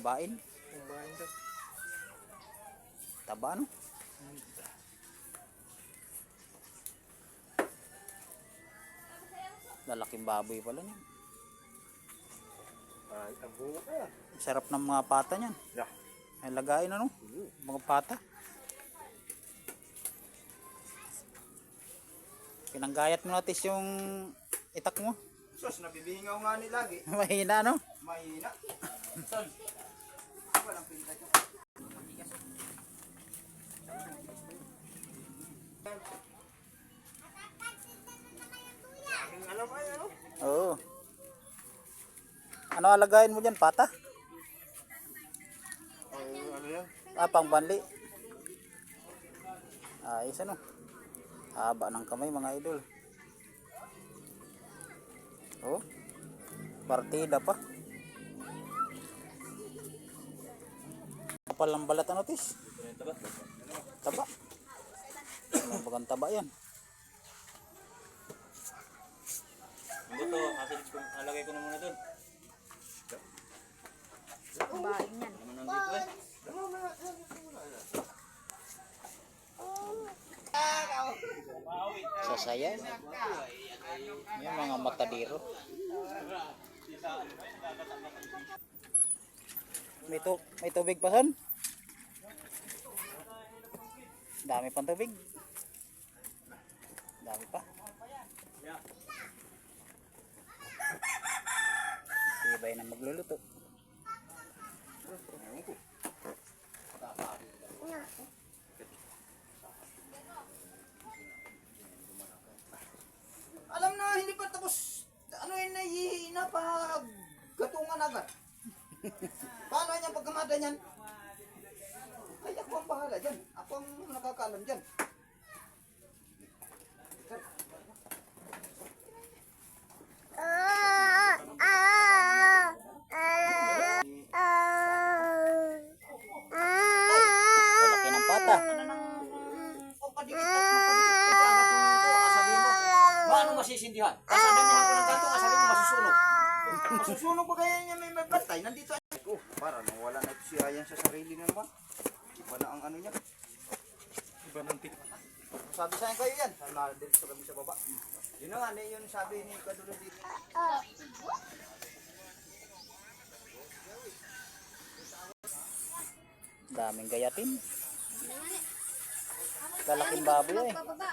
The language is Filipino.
Kumbain. Kumbain daw. Taba no? Lalaking baboy pala niyan. Ay, ang bunga kaya. Sarap ng mga pata niyan. Yeah. Ay lagayin ano? Mga pata. Pinanggayat mo natin yung itak mo. Sus, nabibihingaw nga ni lagi. Mahina no? Mahina. Son. Walang pinta ito. Ano ba yan? Ano? Oo. Ano alagayin mo dyan? Pata? Ano yan? Pang banli. Ayos ano? Haba ng kamay mga idol. Oh. Partida pa. Kapal ng balat ano tis? Taba. Ano bagang taba yan? Ito, alagay ko na muna doon. Kumbain yan. Naman nandito eh. Sasaya. Yung mga matadiro. May tubig pa son? Dami pang tubig. Dami pa. Ibay na magluluto. Alam na, hindi pa tapos. Ano yun, nahihina pa. Gatungan agad. Paano niya pagkamada niyan? Ay, ako ang bahala dyan. Ako ang nakakaalam dyan. Lalaki ng pata. O padikit at mapadikit ka gatungan ko. Kasabihin mo, paano masisindihan? Kasabihin ko ng gato, kasabihin mo masusunog. Masusunog ba kaya niya may bantay? Nandito. Para nang wala na ito si Ayan sa sarili na naman. Iba na ang ano niya. Iba ng tik. Sabi sa akin kayo yan. Dito kami sa baba. Yun na nga, yun sabi ni Kadulo dito. Daming gayatin. Lalaking baboy eh. Bababa.